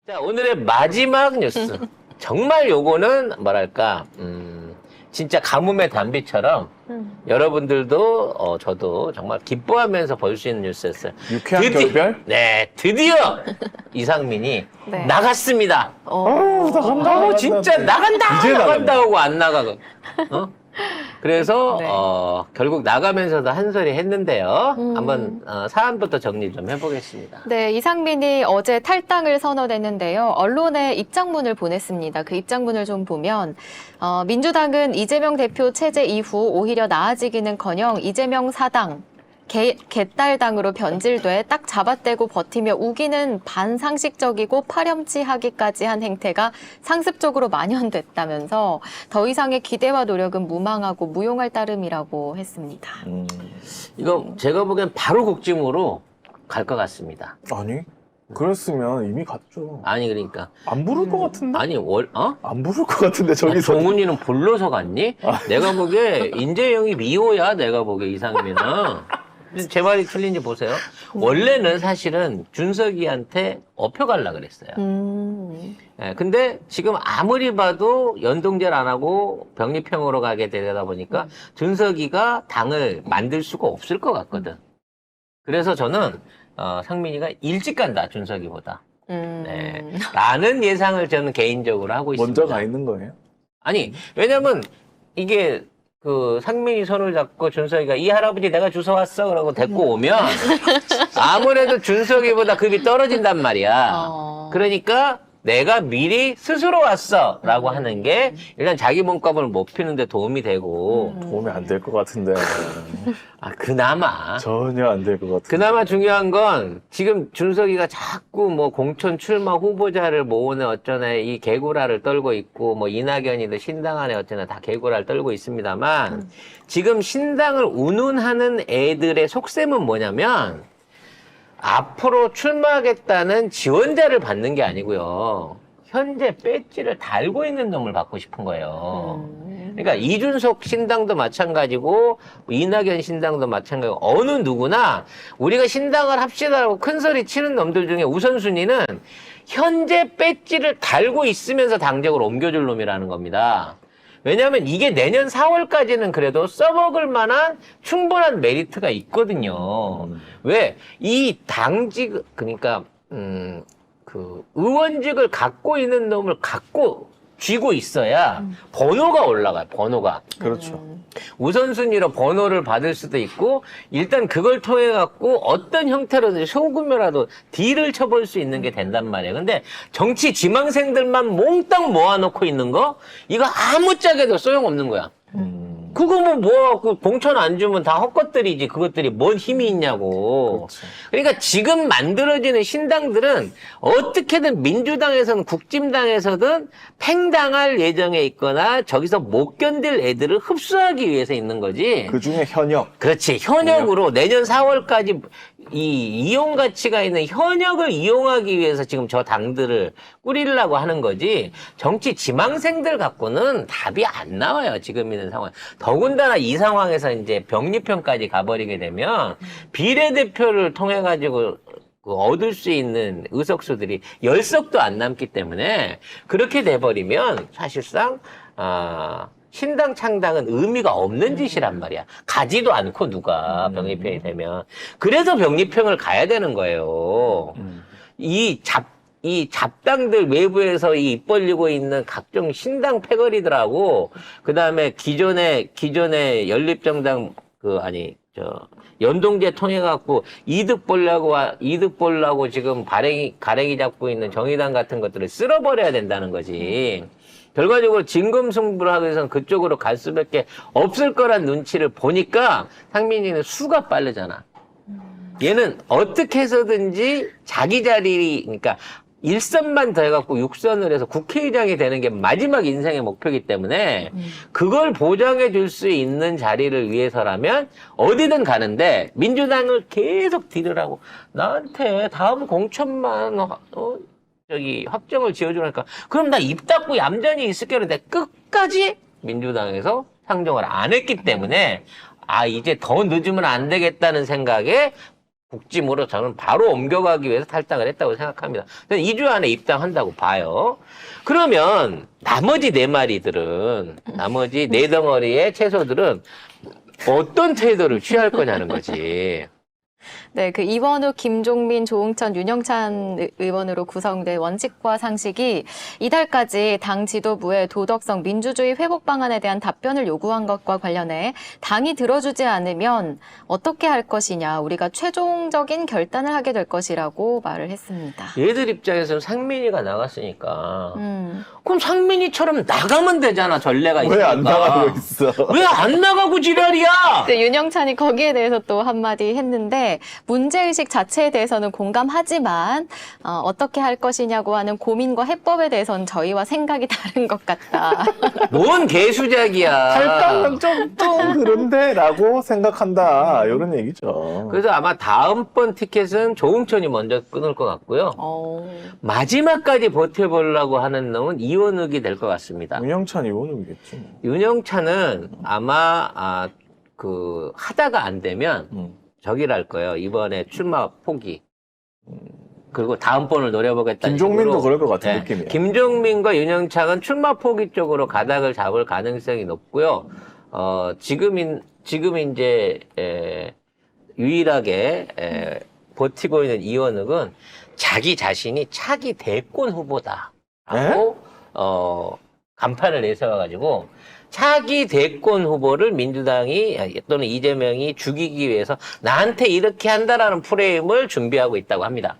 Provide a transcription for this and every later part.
자, 오늘의 마지막 뉴스. 정말 요거는 뭐랄까, 진짜 가뭄의 단비처럼 여러분들도, 저도 정말 기뻐하면서 볼 수 있는 뉴스였어요. 유쾌한 결별? 네, 드디어 이상민이 네. 나갔습니다. 나간다. 진짜 나간다! 이제 나간다 하고 안 나가고. 그래서, 네. 결국 나가면서도 한 소리 했는데요. 한번, 사안부터 정리 좀 해보겠습니다. 네, 이상민이 어제 탈당을 선언했는데요. 언론에 입장문을 보냈습니다. 그 입장문을 좀 보면 민주당은 이재명 대표 체제 이후 오히려 나아지기는커녕 이재명 사당, 개딸당으로 변질돼 딱 잡아떼고 버티며 우기는 반상식적이고 파렴치하기까지 한 행태가 상습적으로 만연됐다면서 더 이상의 기대와 노력은 무망하고 무용할 따름이라고 했습니다. 이거 제가 보기엔 바로 국짐으로 갈 것 같습니다. 아니, 그랬으면 이미 갔죠. 아니, 그러니까. 안 부를 것 같은데? 아니, 안 부를 것 같은데, 저기서. 정훈이는 불러서 갔니? 내가 보기에 인재영이 미호야, 내가 보기에 이상민은. 제 말이 틀린지 보세요. 원래는 사실은 준석이한테 업혀가려고 그랬어요. 예, 근데 지금 아무리 봐도 연동제를 안 하고 병립형으로 가게 되다 보니까 준석이가 당을 만들 수가 없을 것 같거든. 그래서 저는 상민이가 일찍 간다, 준석이보다. 네. 라는 예상을 저는 개인적으로 하고 있습니다. 먼저 가 있는 거예요? 아니, 왜냐면 이게 상민이 손을 잡고 준석이가 이 할아버지 내가 주워왔어 그러고 데리고 오면 아무래도 준석이보다 급이 떨어진단 말이야. 그러니까 내가 미리 스스로 왔어 라고 하는 게 일단 자기 몸값을 못 피는데 도움이 되고 도움이 안 될 것 같은데. 그나마 전혀 안 될 것 같은데. 그나마 중요한 건 지금 준석이가 자꾸 뭐 공천 출마 후보자를 모으네 어쩌네 이 개구라를 떨고 있고 뭐 이낙연이든 신당 안에 어쩌나 다 개구라를 떨고 있습니다만 지금 신당을 운운하는 애들의 속셈은 뭐냐면 앞으로 출마하겠다는 지원자를 받는 게 아니고요. 현재 배지를 달고 있는 놈을 받고 싶은 거예요. 그러니까 이준석 신당도 마찬가지고 이낙연 신당도 마찬가지고 어느 누구나 우리가 신당을 합시다라고 큰 소리 치는 놈들 중에 우선순위는 현재 배지를 달고 있으면서 당적을 옮겨줄 놈이라는 겁니다. 왜냐하면 이게 내년 4월까지는 그래도 써먹을 만한 충분한 메리트가 있거든요. 왜? 이 당직, 그러니까, 의원직을 갖고 있는 놈을 갖고 쥐고 있어야 번호가 올라가요, 번호가. 그렇죠. 우선순위로 번호를 받을 수도 있고, 일단 그걸 통해 갖고 어떤 형태로든 소금이라도 딜을 쳐볼 수 있는 게 된단 말이에요. 근데 정치 지망생들만 몽땅 모아놓고 있는 거, 이거 아무짝에도 소용없는 거야. 그거 뭐 모아갖고 공천 안 주면 다 헛것들이지. 그것들이 뭔 힘이 있냐고. 그렇죠. 그러니까 지금 만들어지는 신당들은 어떻게든 민주당에서는 국짐당에서든 팽당할 예정에 있거나 저기서 못 견딜 애들을 흡수하기 위해서 있는 거지. 그 중에 현역. 그렇지. 현역으로 내년 4월까지 이 이용 가치가 있는 현역을 이용하기 위해서 지금 저 당들을 꾸리려고 하는 거지. 정치 지망생들 갖고는 답이 안 나와요. 지금 있는 상황. 더군다나 이 상황에서 이제 병립형까지 가버리게 되면 비례대표를 통해 가지고 얻을 수 있는 의석수들이 10석도 안 남기 때문에 그렇게 돼버리면 사실상 신당 창당은 의미가 없는 짓이란 말이야. 가지도 않고 누가 병립형이 되면. 그래서 병립형을 가야 되는 거예요. 이 잡당들 외부에서 이 입 벌리고 있는 각종 신당 패거리들하고 그다음에 기존의 연립정당 연동제 통해 갖고 이득 보려고 지금 가랭이 잡고 있는 정의당 같은 것들을 쓸어버려야 된다는 거지. 결과적으로 진검승부를 하기 위해서는 그쪽으로 갈 수밖에 없을 거란 눈치를 보니까 상민이는 수가 빠르잖아. 얘는 어떻게 해서든지 자기 자리, 그러니까 1선만 더 해갖고 6선을 해서 국회의장이 되는 게 마지막 인생의 목표이기 때문에 그걸 보장해 줄 수 있는 자리를 위해서라면 어디든 가는데 민주당을 계속 딜을 하고 나한테 다음 공천만 확정을 지어주니까 그럼 나 입 닫고 얌전히 있을게 하는데 끝까지 민주당에서 상정을 안 했기 때문에 이제 더 늦으면 안 되겠다는 생각에 국짐으로 저는 바로 옮겨가기 위해서 탈당을 했다고 생각합니다. 저는 2주 안에 입당한다고 봐요. 그러면 나머지 4마리들은, 나머지 4덩어리의 채소들은 어떤 태도를 취할 거냐는 거지. 네, 그 이원욱, 김종민, 조응천, 윤영찬 의원으로 구성된 원칙과 상식이 이달까지 당 지도부의 도덕성 민주주의 회복 방안에 대한 답변을 요구한 것과 관련해 당이 들어주지 않으면 어떻게 할 것이냐, 우리가 최종적인 결단을 하게 될 것이라고 말을 했습니다. 얘들 입장에서는 상민이가 나갔으니까 그럼 상민이처럼 나가면 되잖아. 전례가 있으니까. 왜 안 나가고 있어? 왜 안 나가고 지랄이야? 네, 윤영찬이 거기에 대해서 또 한마디 했는데 문제의식 자체에 대해서는 공감하지만 어떻게 할 것이냐고 하는 고민과 해법에 대해서는 저희와 생각이 다른 것 같다. 뭔 개수작이야. 탈당은 좀 그런데 라고 생각한다. 이런 얘기죠. 그래서 아마 다음번 티켓은 조응천이 먼저 끊을 것 같고요. 마지막까지 버텨보려고 하는 놈은 이원욱이 될 것 같습니다. 윤영찬 의원이겠지. 뭐. 윤영찬은 아마 하다가 안 되면 저기를 할 거예요. 이번에 출마 포기. 그리고 다음번을 노려보겠다는 김종민도 식으로. 그럴 것 같은 느낌이에요. 김종민과 윤영찬은 출마 포기 쪽으로 가닥을 잡을 가능성이 높고요. 지금 이제 유일하게 버티고 있는 이원욱은 자기 자신이 차기 대권 후보다라고 간판을 내세워가지고 차기 대권 후보를 민주당이 또는 이재명이 죽이기 위해서 나한테 이렇게 한다라는 프레임을 준비하고 있다고 합니다.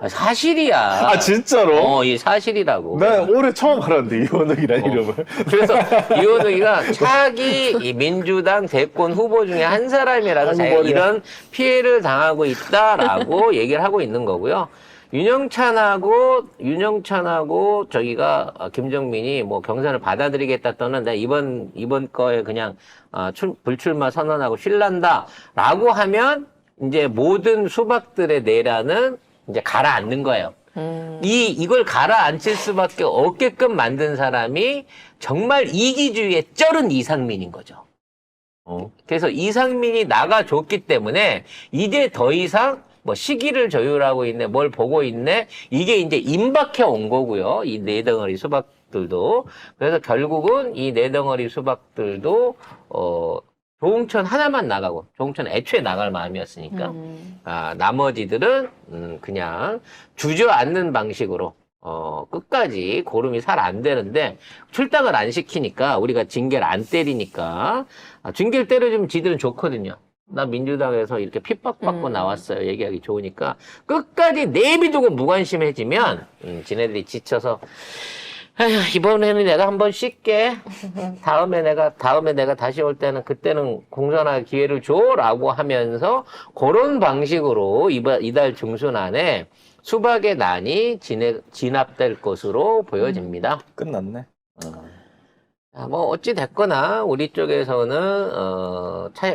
사실이야. 아, 진짜로? 이 사실이라고. 나 올해 처음 알았는데, 이원욱이라는 이름을. 그래서 이원욱이가 차기 이 민주당 대권 후보 중에 한 사람이라서 자기가 이런 피해를 당하고 있다라고 얘기를 하고 있는 거고요. 윤영찬하고 저기가 김정민이 뭐 경선을 받아들이겠다 또는 내가 이번 거에 그냥 불출마 선언하고 쉴란다라고 하면 이제 모든 수박들의 내란은 이제 가라앉는 거예요. 이걸 가라앉힐 수밖에 없게끔 만든 사람이 정말 이기주의에 쩔은 이상민인 거죠. 그래서 이상민이 나가줬기 때문에 이제 더 이상 뭐 시기를 조율하고 있네, 뭘 보고 있네, 이게 이제 임박해 온 거고요. 이 4덩어리 수박들도. 그래서 결국은 이 4덩어리 수박들도, 조응천 하나만 나가고, 조응천 애초에 나갈 마음이었으니까, 나머지들은, 그냥 주저앉는 방식으로, 끝까지 고름이 살 안 되는데, 출당을 안 시키니까, 우리가 징계를 안 때리니까, 징계를 때려주면 지들은 좋거든요. 나 민주당에서 이렇게 핍박받고 나왔어요. 얘기하기 좋으니까 끝까지 내비두고 무관심해지면 지네들이 지쳐서 에휴, 이번에는 내가 한번 쉴게. 다음에 내가 다시 올 때는 그때는 공천할 기회를 줘라고 하면서 그런 방식으로 이달 중순 안에 수박의 난이 진압될 것으로 보여집니다. 끝났네. 뭐 어찌 됐거나 우리 쪽에서는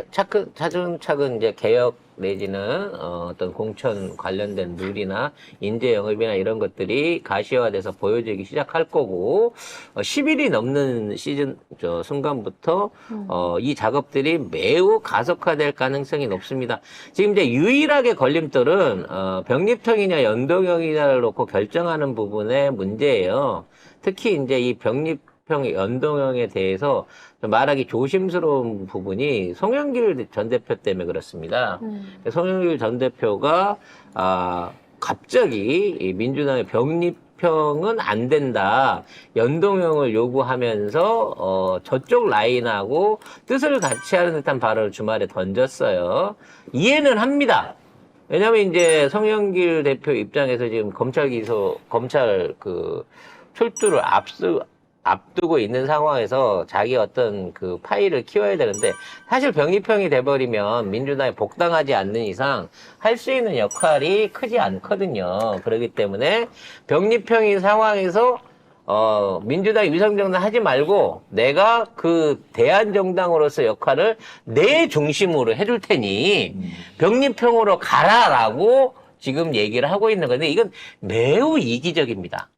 차근차근 이제 개혁 내지는 어떤 공천 관련된 룰이나 인재 영입이나 이런 것들이 가시화돼서 보여지기 시작할 거고 10일이 넘는 순간부터 이 작업들이 매우 가속화될 가능성이 높습니다. 지금 이제 유일하게 걸림돌은 병립형이냐 연동형이냐를 놓고 결정하는 부분의 문제예요. 특히 이제 이 연동형에 대해서 말하기 조심스러운 부분이 송영길 전 대표 때문에 그렇습니다. 송영길 전 대표가 갑자기 이 민주당의 병립형은 안 된다. 연동형을 요구하면서 저쪽 라인하고 뜻을 같이 하는 듯한 발언을 주말에 던졌어요. 이해는 합니다. 왜냐면 이제 송영길 대표 입장에서 지금 검찰 출두를 앞두고 있는 상황에서 자기 어떤 그 파일을 키워야 되는데 사실 병립형이 돼버리면 민주당에 복당하지 않는 이상 할 수 있는 역할이 크지 않거든요. 그렇기 때문에 병립형인 상황에서 민주당이 위성정당 하지 말고 내가 그 대한정당으로서 역할을 내 중심으로 해줄 테니 병립형으로 가라라고 지금 얘기를 하고 있는 건데 이건 매우 이기적입니다.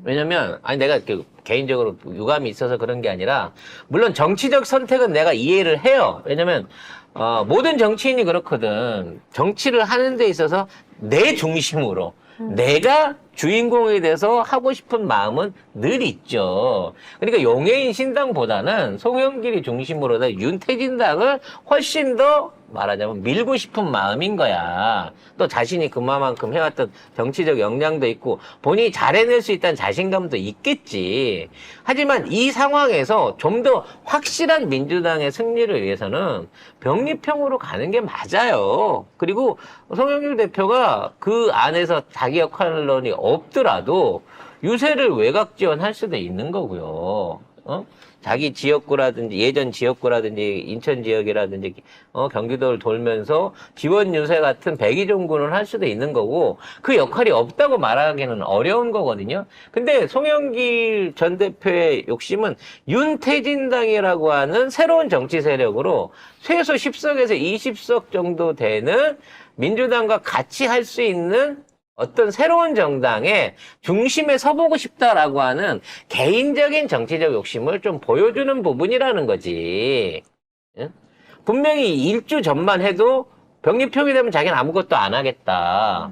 왜냐면 내가 개인적으로 유감이 있어서 그런 게 아니라 물론 정치적 선택은 내가 이해를 해요. 왜냐면 모든 정치인이 그렇거든. 정치를 하는 데 있어서 내 중심으로 내가 주인공이 돼서 하고 싶은 마음은 늘 있죠. 그러니까 용해인 신당보다는 송영길이 중심으로 된 윤태진당을 훨씬 더 말하자면 밀고 싶은 마음인 거야. 또 자신이 그만큼 해왔던 정치적 역량도 있고 본인이 잘해낼 수 있다는 자신감도 있겠지. 하지만 이 상황에서 좀 더 확실한 민주당의 승리를 위해서는 병립형으로 가는 게 맞아요. 그리고 송영길 대표가 그 안에서 자기 역할론이 없더라도 유세를 외곽 지원할 수도 있는 거고요. 자기 지역구라든지 예전 지역구라든지 인천 지역이라든지 경기도를 돌면서 지원 유세 같은 백의종군을 할 수도 있는 거고 그 역할이 없다고 말하기는 어려운 거거든요. 근데 송영길 전 대표의 욕심은 윤태진당이라고 하는 새로운 정치 세력으로 최소 10석에서 20석 정도 되는 민주당과 같이 할 수 있는 어떤 새로운 정당의 중심에 서보고 싶다라고 하는 개인적인 정치적 욕심을 좀 보여주는 부분이라는 거지. 응? 분명히 일주 전만 해도 병립형이 되면 자기는 아무것도 안 하겠다.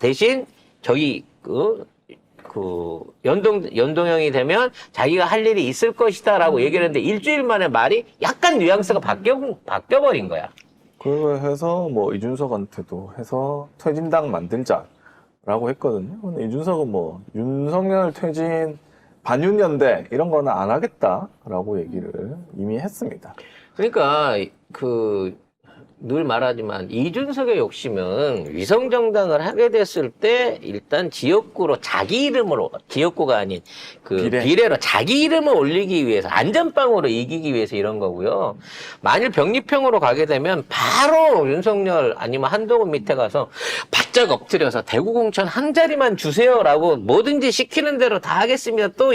대신 저기 연동형이 되면 자기가 할 일이 있을 것이다라고 얘기를 했는데 일주일 만에 말이 약간 뉘앙스가 바뀌어버린 거야. 그래서 뭐 이준석한테도 해서 퇴진당 만들자. 라고 했거든요. 근데 이준석은 뭐 윤석열 퇴진 반윤연대 이런 거는 안 하겠다라고 얘기를 이미 했습니다. 그러니까 늘 말하지만 이준석의 욕심은 위성정당을 하게 됐을 때 일단 지역구로 자기 이름으로 지역구가 아닌 비례로 자기 이름을 올리기 위해서 안전빵으로 이기기 위해서 이런 거고요. 만일 병립형으로 가게 되면 바로 윤석열 아니면 한동훈 밑에 가서 바짝 엎드려서 대구 공천 한 자리만 주세요라고 뭐든지 시키는 대로 다 하겠습니다. 또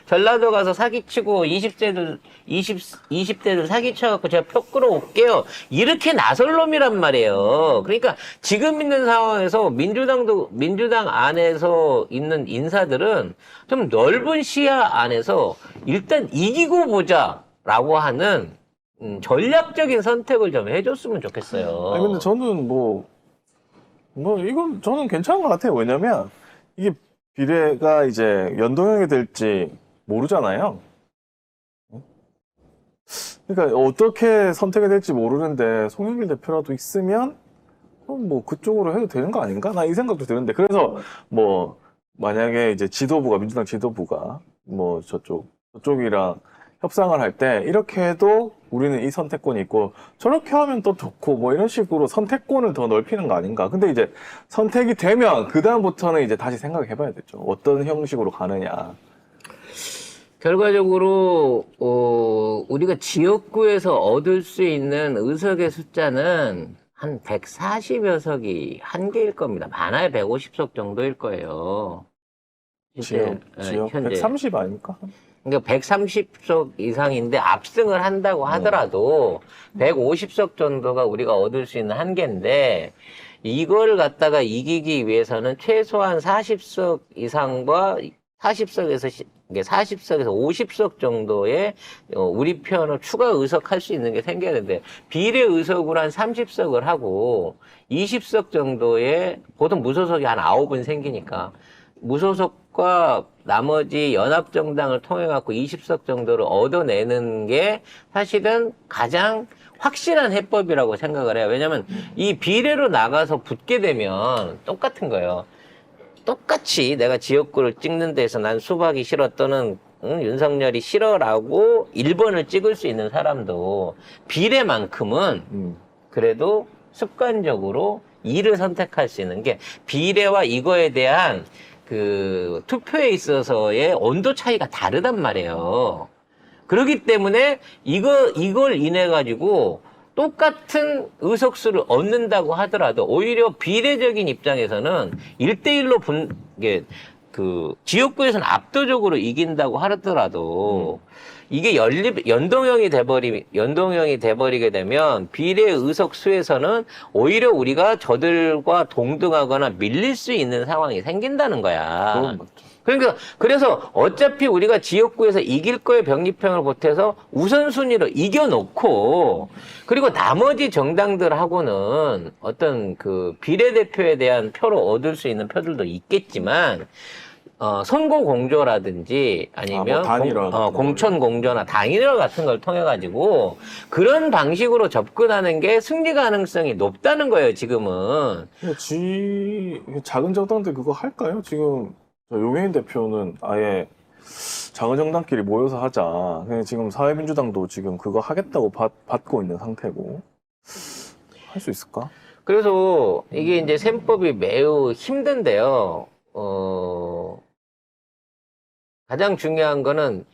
전라도 가서 사기치고 20대들 사기쳐갖고 제가 표 끌어올게요. 이렇게 나설 놈이란 말이에요. 그러니까 지금 있는 상황에서 민주당 안에서 있는 인사들은 좀 넓은 시야 안에서 일단 이기고 보자라고 하는 전략적인 선택을 좀 해줬으면 좋겠어요. 아니, 근데 저는 이건 저는 괜찮은 것 같아요. 왜냐면 이게 비례가 이제 연동형이 될지 모르잖아요. 그러니까 어떻게 선택이 될지 모르는데 송영길 대표라도 있으면 뭐 그쪽으로 해도 되는 거 아닌가? 나 이 생각도 드는데 그래서 뭐 만약에 이제 민주당 지도부가 뭐 저쪽이랑 협상을 할 때 이렇게 해도 우리는 이 선택권이 있고 저렇게 하면 또 좋고 뭐 이런 식으로 선택권을 더 넓히는 거 아닌가? 근데 이제 선택이 되면 그다음부터는 이제 다시 생각해 봐야 되죠. 어떤 형식으로 가느냐. 결과적으로 우리가 지역구에서 얻을 수 있는 의석의 숫자는 한 140여 석이 한계일 겁니다. 많아야 150석 정도일 거예요. 지역 현재 130 아닙니까? 그러니까 130석 이상인데 압승을 한다고 하더라도 150석 정도가 우리가 얻을 수 있는 한계인데 이걸 갖다가 이기기 위해서는 최소한 40석 이상과 40석에서 50석 정도의 우리 편을 추가 의석할 수 있는 게 생겨야 되는데 비례 의석으로 한 30석을 하고 20석 정도의 보통 무소속이 한 9은 생기니까 무소속과 나머지 연합정당을 통해 갖고 20석 정도를 얻어내는 게 사실은 가장 확실한 해법이라고 생각을 해요. 왜냐면 이 비례로 나가서 붙게 되면 똑같은 거예요. 똑같이 내가 지역구를 찍는 데서 난 수박이 싫어 또는 윤석열이 싫어라고 1번을 찍을 수 있는 사람도 비례만큼은 그래도 습관적으로 2를 선택할 수 있는 게 비례와 이거에 대한 투표에 있어서의 온도 차이가 다르단 말이에요. 그렇기 때문에 이걸 인해 가지고 똑같은 의석수를 얻는다고 하더라도 오히려 비례적인 입장에서는 1대1로 지역구에서는 압도적으로 이긴다고 하더라도 이게 연동형이 돼버리게 되면 비례 의석수에서는 오히려 우리가 저들과 동등하거나 밀릴 수 있는 상황이 생긴다는 거야. 그건 맞죠. 그러니까 그래서 어차피 우리가 지역구에서 이길 거에 병립형을 보태서 우선순위로 이겨놓고 그리고 나머지 정당들하고는 어떤 그 비례대표에 대한 표를 얻을 수 있는 표들도 있겠지만 선거 공조라든지 아니면 단일화 공천 공조나 단일화 같은 걸 통해 가지고 그런 방식으로 접근하는 게 승리 가능성이 높다는 거예요. 지금은. 근데 작은 정당들 그거 할까요? 지금 용해인 대표는 아예 작은 정당끼리 모여서 하자. 그냥 지금 사회민주당도 지금 그거 하겠다고 받고 있는 상태고 할 수 있을까? 그래서 이게 이제 셈법이 매우 힘든데요. 가장 중요한 거는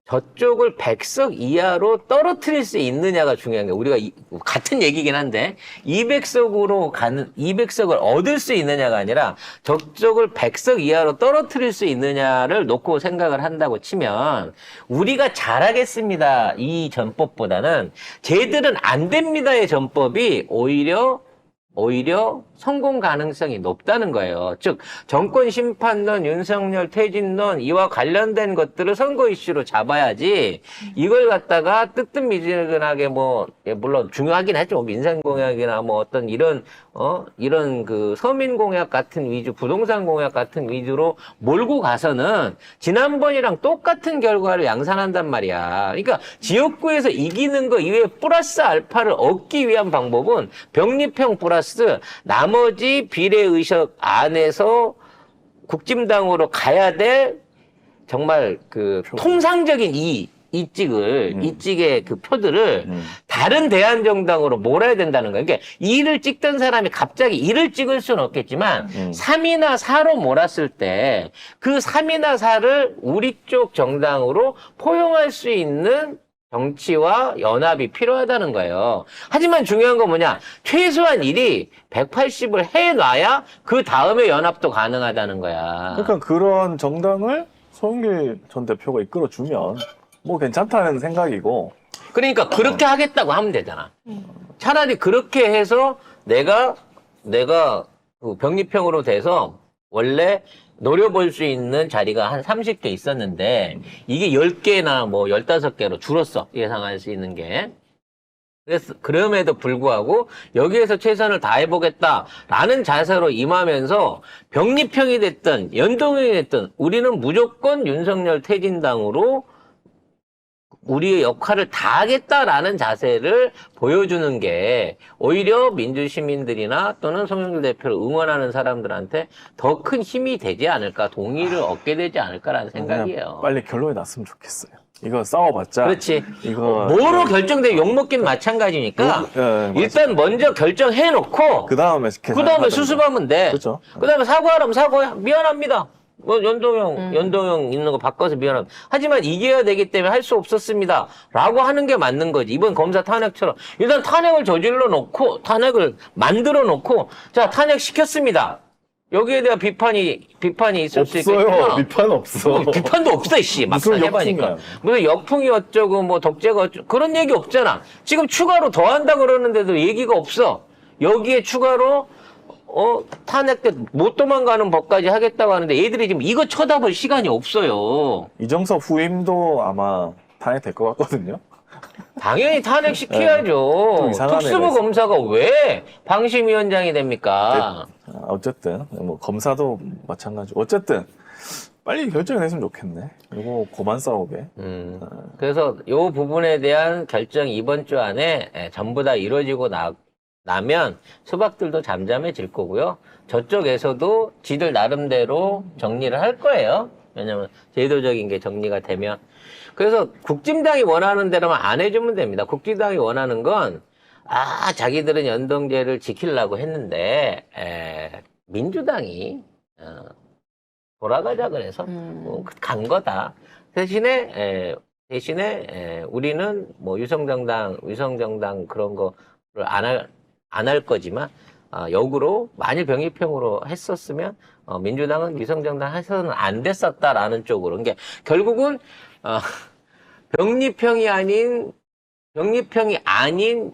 저쪽을 100석 이하로 떨어뜨릴 수 있느냐가 중요한 거예요. 우리가 같은 얘기긴 한데 200석을 얻을 수 있느냐가 아니라 저쪽을 100석 이하로 떨어뜨릴 수 있느냐를 놓고 생각을 한다고 치면 우리가 잘하겠습니다. 이 전법보다는 쟤들은 안 됩니다의 전법이 오히려 성공 가능성이 높다는 거예요. 즉 정권 심판론, 윤석열 퇴진론 이와 관련된 것들을 선거 이슈로 잡아야지 이걸 갖다가 뜨뜻미지근하게 물론 중요하긴 하죠. 민생 공약이나 어떤 이런 그 서민 공약 같은 위주, 부동산 공약 같은 위주로 몰고 가서는 지난번이랑 똑같은 결과를 양산한단 말이야. 그러니까 지역구에서 이기는 거 이외에 플러스 알파를 얻기 위한 방법은 병립형 플러스 나머지 비례의석 안에서 국진당으로 가야 될 정말 그 통상적인 이찍의 그 표들을 다른 대한정당으로 몰아야 된다는 거예요. 그러니까 2를 찍던 사람이 갑자기 2를 찍을 수는 없겠지만 3이나 4로 몰았을 때 그 3이나 4를 우리 쪽 정당으로 포용할 수 있는 정치와 연합이 필요하다는 거예요. 하지만 중요한 건 뭐냐? 최소한 1이 180을 해놔야 그 다음에 연합도 가능하다는 거야. 그러니까 그런 정당을 송영길 전 대표가 이끌어주면 뭐 괜찮다는 생각이고. 그러니까 그렇게 하겠다고 하면 되잖아. 차라리 그렇게 해서 내가 그 병립형으로 돼서 원래 노려볼 수 있는 자리가 한 30개 있었는데 이게 10개나 15개로 줄었어. 예상할 수 있는 게. 그래서 그럼에도 불구하고 여기에서 최선을 다해보겠다라는 자세로 임하면서 병립형이 됐든 연동형이 됐든 우리는 무조건 윤석열 퇴진당으로 우리의 역할을 다 하겠다라는 자세를 보여주는 게 오히려 민주시민들이나 또는 송영길 대표를 응원하는 사람들한테 더 큰 힘이 되지 않을까, 동의를 얻게 되지 않을까라는 생각이에요. 빨리 결론이 났으면 좋겠어요. 이거 싸워봤자. 그렇지. 이거 뭐로 결정돼 욕먹긴 마찬가지니까 일단 먼저 결정해놓고 그 다음에 수습하면 돼. 그렇죠. 그 다음에 사과하라면 사과해. 미안합니다. 연동형 있는 거 바꿔서 미안합니다. 하지만 이겨야 되기 때문에 할 수 없었습니다. 라고 하는 게 맞는 거지. 이번 검사 탄핵처럼. 일단 탄핵을 저질러 놓고, 탄핵을 만들어 놓고, 자, 탄핵 시켰습니다. 여기에 대한 비판이 있을 수 있겠구나. 없어요. 비판 없어. 비판도 없어, 씨. 막상 무슨 해보니까. 역풍이야. 무슨 역풍이 어쩌고, 독재가 어쩌고, 그런 얘기 없잖아. 지금 추가로 더 한다 그러는데도 얘기가 없어. 여기에 추가로, 탄핵 때 못 도망가는 법까지 하겠다고 하는데 얘들이 지금 이거 쳐다볼 시간이 없어요. 이정섭 후임도 아마 탄핵될 것 같거든요. 당연히 탄핵시켜야죠. 이상한 특수부 애가 있어. 검사가 왜 방심위원장이 됩니까? 어쨌든 검사도 마찬가지. 어쨌든 빨리 결정이 됐으면 좋겠네. 이거 그만 싸우게. 그래서 이 부분에 대한 결정이 이번 주 안에 전부 다 이루어지고 나면 수박들도 잠잠해질 거고요. 저쪽에서도 지들 나름대로 정리를 할 거예요. 왜냐면 제도적인 게 정리가 되면. 그래서 국진당이 원하는 대로만 안 해주면 됩니다. 국진당이 원하는 건 자기들은 연동제를 지키려고 했는데 민주당이 돌아가자 그래서 간 거다. 대신에 우리는 위성정당 그런 거를 안 할 거지만 역으로 만일 병립형으로 했었으면 민주당은 위성정당 해서는 안 됐었다라는 쪽으로. 그러니까 결국은 병립형이 아닌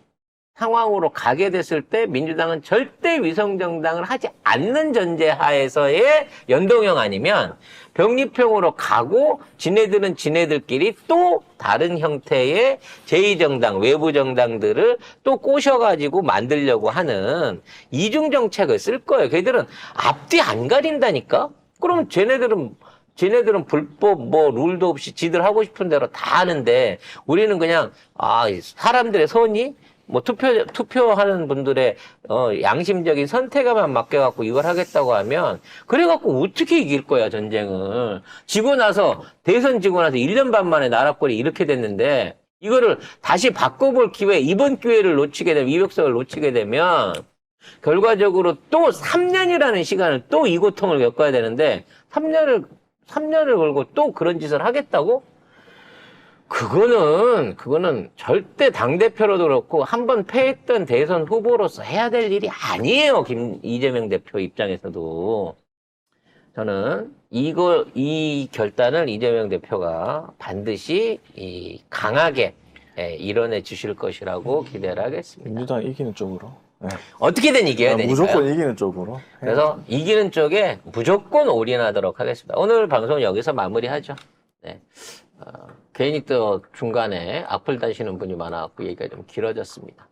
상황으로 가게 됐을 때 민주당은 절대 위성정당을 하지 않는 전제 하에서의 연동형 아니면 병립형으로 가고 지네들은 지네들끼리 또 다른 형태의 제2정당, 외부 정당들을 또 꼬셔가지고 만들려고 하는 이중정책을 쓸 거예요. 걔들은 앞뒤 안 가린다니까? 그럼 쟤네들은 불법 뭐 룰도 없이 지들 하고 싶은 대로 다 하는데 우리는 그냥 사람들의 선의 뭐 투표하는 분들의 양심적인 선택에만 맡겨갖고 이걸 하겠다고 하면 그래갖고 어떻게 이길 거야 전쟁을. 대선 지고 나서 1년 반 만에 나라꼴이 이렇게 됐는데 이거를 다시 바꿔볼 기회, 이번 기회를 놓치게 되면, 이백석을 놓치게 되면 결과적으로 또 3년이라는 시간을 또 이 고통을 겪어야 되는데 3년을 걸고 또 그런 짓을 하겠다고? 그거는 절대 당대표로도 그렇고 한 번 패했던 대선 후보로서 해야 될 일이 아니에요. 이재명 대표 입장에서도. 저는 이 결단을 이재명 대표가 반드시 강하게 이뤄내 주실 것이라고 기대를 하겠습니다. 민주당 이기는 쪽으로. 네. 어떻게든 이겨야 되니까요. 무조건 이기는 쪽으로. 그래서 이기는 쪽에 무조건 올인하도록 하겠습니다. 오늘 방송 여기서 마무리하죠. 네. 괜히 또 중간에 악플 다시는 분이 많아갖고 얘기가 좀 길어졌습니다.